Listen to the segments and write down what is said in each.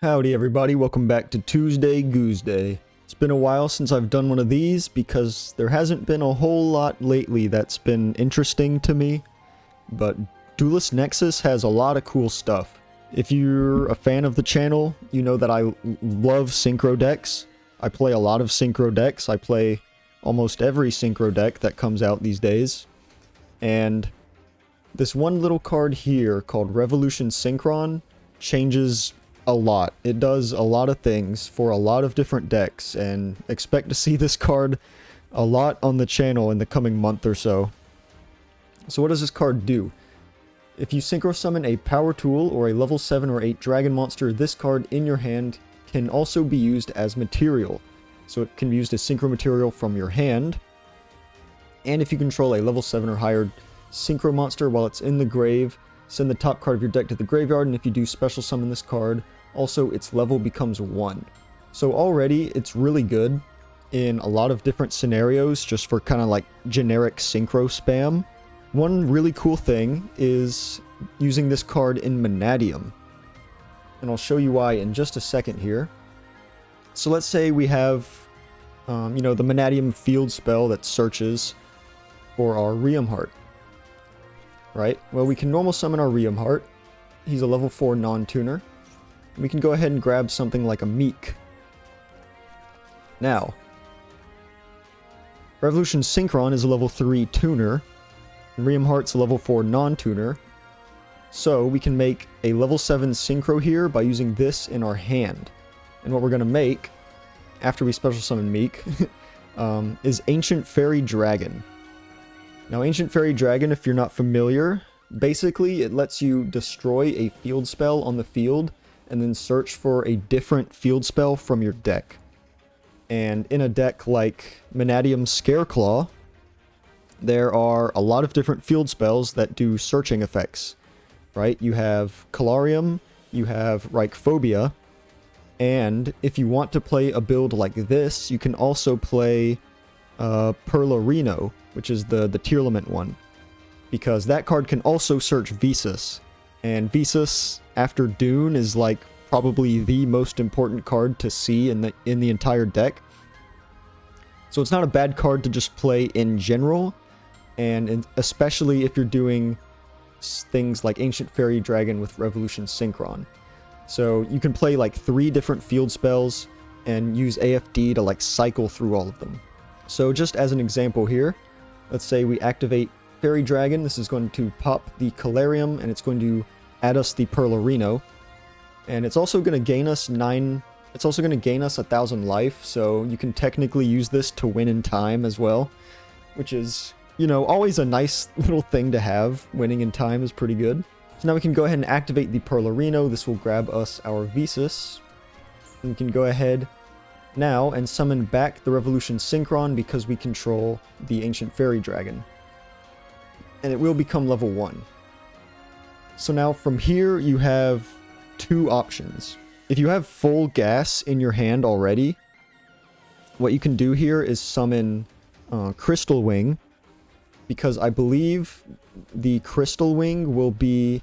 Howdy everybody, welcome back to Tuesday Guusday. It's been a while since I've done one of these because there hasn't been a whole lot lately that's been interesting to me, but Duelist Nexus has a lot of cool stuff. If you're a fan of the channel, you know that I love synchro decks. I play a lot of synchro decks. I play almost every synchro deck that comes out these days. And this one little card here called Revolution Synchron changes a lot. It does a lot of things for a lot of different decks, and expect to see this card a lot on the channel in the coming month or so. So what does this card do? If you synchro summon a power tool or a level 7 or 8 dragon monster, this card in your hand can also be used as material. So it can be used as synchro material from your hand. And if you control a level 7 or higher synchro monster while it's in the grave, send the top card of your deck to the graveyard, and if you do special summon this card, also its level becomes 1. So already it's really good in a lot of different scenarios just for kind of like generic synchro spam. One really cool thing is using this card in Mannadium, and I'll show you why in just a second here. So let's say we have the Mannadium field spell that searches for our Reichheart. Right? Well, we can normal summon our Reichheart. He's a level 4 non-tuner. We can go ahead and grab something like a Meek. Now, Revolution Synchron is a level 3 tuner, and Reichheart's a level 4 non-tuner. So we can make a level 7 synchro here by using this in our hand. And what we're going to make, after we special summon Meek, is Ancient Fairy Dragon. Now, Ancient Fairy Dragon, if you're not familiar, basically it lets you destroy a field spell on the field and then search for a different field spell from your deck. And in a deck like Mannadium Scareclaw, there are a lot of different field spells that do searching effects, right? You have Calarium, you have Reichphobia, and if you want to play a build like this, you can also play Perlarino, which is the Tearlament one, because that card can also search Visas, and Visas after Dune is like probably the most important card to see in the entire deck. So it's not a bad card to just play in general, and especially if you're doing things like Ancient Fairy Dragon with Revolution Synchron. So you can play like 3 different field spells and use AFD to like cycle through all of them. So just as an example here, let's say we activate Fairy Dragon. This is going to pop the Calarium, and it's going to add us the Perlarino. And it's also going to gain us 1,000 life, so you can technically use this to win in time as well, which is, always a nice little thing to have. Winning in time is pretty good. So now we can go ahead and activate the Perlarino. This will grab us our Visas. And we can go ahead now and summon back the Revolution Synchron because we control the Ancient Fairy Dragon. And it will become level 1. So now from here you have 2 options. If you have full gas in your hand already, what you can do here is summon Crystal Wing, because I believe the Crystal Wing will be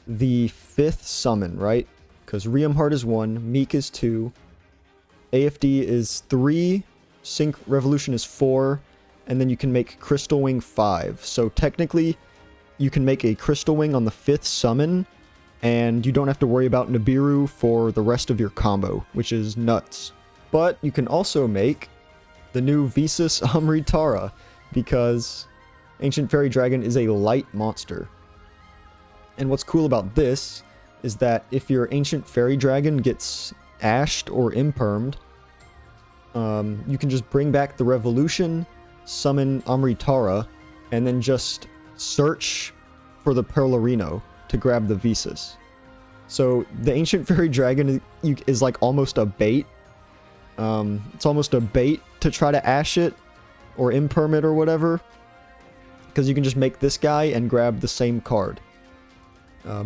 the 5th summon, right? Because Reichheart is 1, Meek is 2, AFD is 3, Revolution is 4, and then you can make Crystal Wing 5. So technically, you can make a Crystal Wing on the 5th summon, and you don't have to worry about Nibiru for the rest of your combo, which is nuts. But you can also make the new Visas Amritara, because Ancient Fairy Dragon is a light monster. And what's cool about this is that if your Ancient Fairy Dragon gets ashed or impermed, you can just bring back the Revolution, summon Amritara, and then just search for the Perlarino to grab the Visas. So the Ancient Fairy Dragon is like almost a bait. It's almost a bait to try to ash it or imperm it or whatever, because you can just make this guy and grab the same card.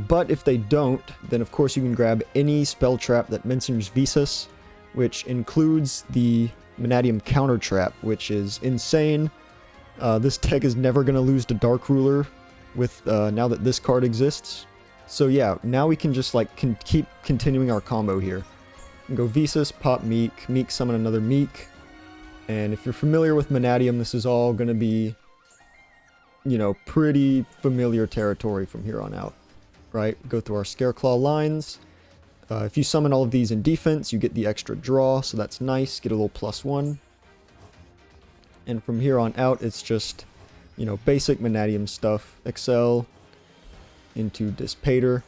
But if they don't, then of course you can grab any spell trap that mentions Visas, which includes the Mannadium counter trap, which is insane. This deck is never going to lose to Dark Ruler with now that this card exists. So yeah, now we can just like keep continuing our combo here. Go Visas, pop Meek, Meek summon another Meek. And if you're familiar with Mannadium, this is all going to be, you know, pretty familiar territory from here on out, right? Go through our Scareclaw lines. If you summon all of these in defense, you get the extra draw, so that's nice. Get a little +1. And from here on out, it's just, you know, basic Mannadium stuff. Excel into Dispater.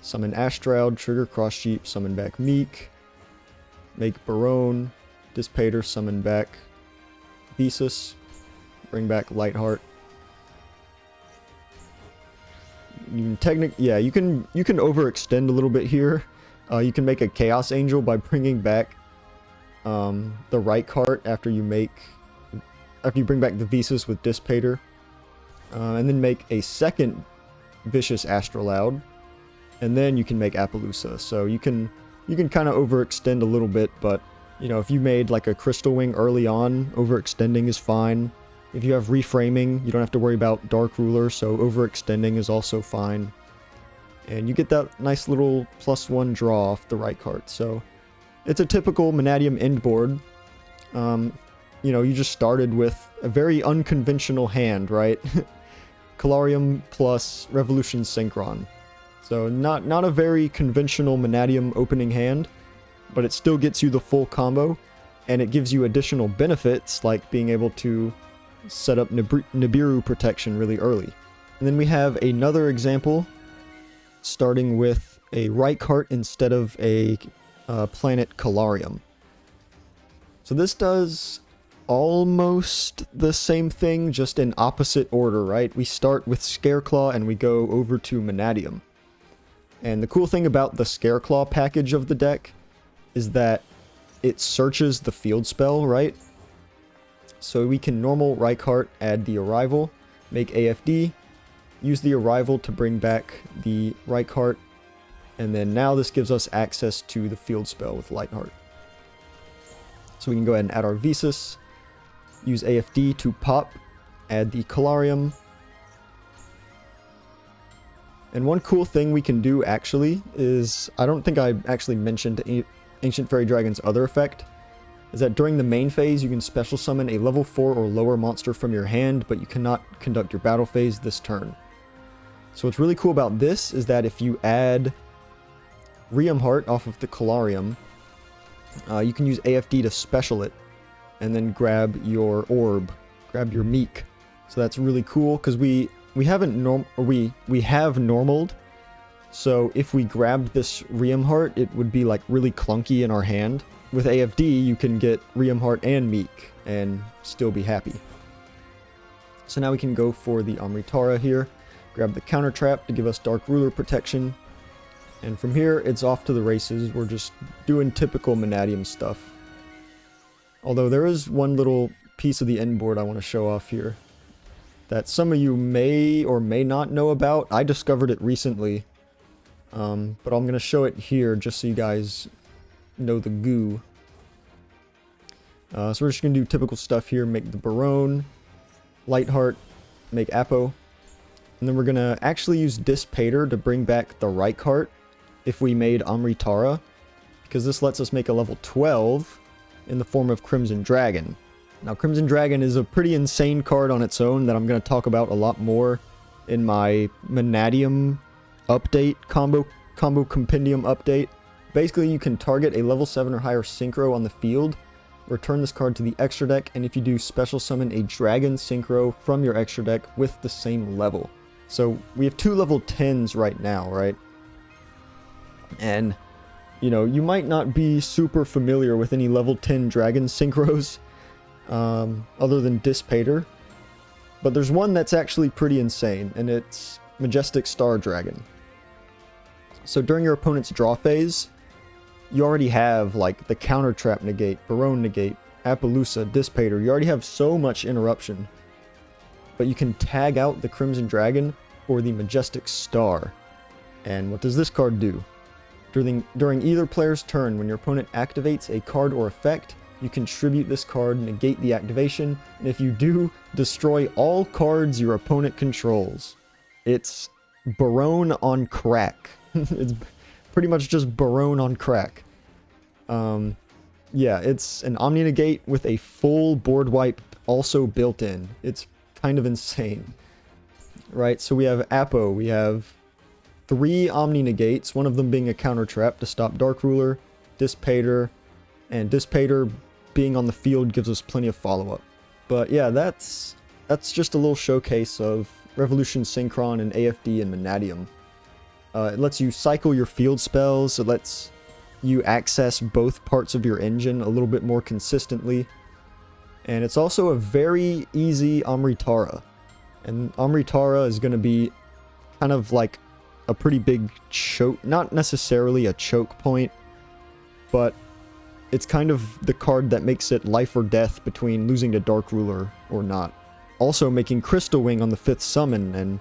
Summon Ashtroud, trigger Cross Sheep, summon back Meek. Make Barone. Dispater, summon back Visas. Bring back Lightheart. You can you can overextend a little bit here. You can make a Chaos Angel by bringing back the Reichheart after you bring back the Visas with Dispater, and then make a second Vicious Astrolaud, and then you can make Appaloosa. So you can kind of overextend a little bit, but you know, if you made like a Crystal Wing early on, overextending is fine. If you have reframing, you don't have to worry about Dark Ruler, so overextending is also fine. And you get that nice little +1 draw off the Reichheart. So it's a typical Mannadium end board. You know, you just started with a very unconventional hand, right? Calarium plus Revolution Synchron. So not a very conventional Mannadium opening hand, but it still gets you the full combo, and it gives you additional benefits like being able to set up Nibiru protection really early. And then we have another example, starting with a Reichheart instead of a planet Calarium. So this does almost the same thing, just in opposite order, right? We start with Scareclaw and we go over to Mannadium. And the cool thing about the Scareclaw package of the deck is that it searches the field spell, right? So we can normal Reichheart, add the Arrival, make AFD, use the Arrival to bring back the Reichheart, and then now this gives us access to the field spell with Lightheart. So we can go ahead and add our Visas, use AFD to pop, add the Calarium. And one cool thing we can do actually is, I don't think I actually mentioned Ancient Fairy Dragon's other effect, is that during the main phase you can special summon a level 4 or lower monster from your hand, but you cannot conduct your battle phase this turn. So what's really cool about this is that if you add Reichheart off of the Calarium, you can use AFD to special it, and then grab your orb, grab your Meek. So that's really cool, because we have normaled. So if we grabbed this Reichheart, it would be like really clunky in our hand. With AFD, you can get Reichheart and Meek and still be happy. So now we can go for the Amritara here, grab the counter trap to give us Dark Ruler protection. And from here, it's off to the races. We're just doing typical Mannadium stuff. Although there is one little piece of the end board I want to show off here that some of you may or may not know about. I discovered it recently, but I'm going to show it here just so you guys know the goo. So we're just going to do typical stuff here. Make the Barone, Lightheart, make Appo. And then we're going to actually use Dispater to bring back the Reichheart if we made Amritara, because this lets us make a level 12 in the form of Crimson Dragon. Now, Crimson Dragon is a pretty insane card on its own that I'm going to talk about a lot more in my Mannadium update, combo compendium update. Basically, you can target a level 7 or higher Synchro on the field, return this card to the extra deck, and if you do, special summon a Dragon Synchro from your extra deck with the same level. So we have 2 level 10s right now, right? And, you know, you might not be super familiar with any level 10 Dragon Synchros, other than Dispater, but there's one that's actually pretty insane, and it's Majestic Star Dragon. So during your opponent's draw phase, you already have like the counter trap negate, Barone negate, Appaloosa, Dispater. You already have so much interruption, but you can tag out the Crimson Dragon for the Majestic Star. And what does this card do? During either player's turn, when your opponent activates a card or effect, you contribute this card, negate the activation, and if you do, destroy all cards your opponent controls. It's Barone on crack. It's pretty much just Barone on crack. Yeah, it's an Omni Negate with a full board wipe also built in. It's kind of insane. Right, so we have Apo, we have 3 Omni Negates, one of them being a counter trap to stop Dark Ruler, Dissipator, and Dissipator being on the field gives us plenty of follow-up. But yeah, that's just a little showcase of Revolution Synchron and AFD and Mannadium. It lets you cycle your field spells, it lets you access both parts of your engine a little bit more consistently. And it's also a very easy Amritara. And Amritara is going to be kind of like a pretty big choke, not necessarily a choke point, but it's kind of the card that makes it life or death between losing to Dark Ruler or not. Also making Crystal Wing on the 5th summon and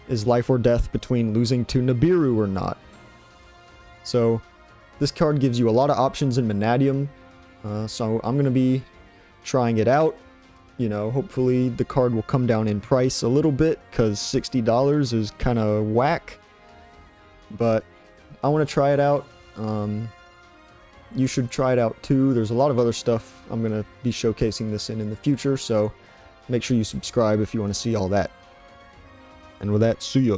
is life or death between losing to Nibiru or not. So this card gives you a lot of options in Mannadium, so I'm going to be trying it out. You know, hopefully the card will come down in price a little bit, because $60 is kind of whack. But I want to try it out. You should try it out too. There's a lot of other stuff I'm going to be showcasing this in the future, so make sure you subscribe if you want to see all that. And with that, see ya.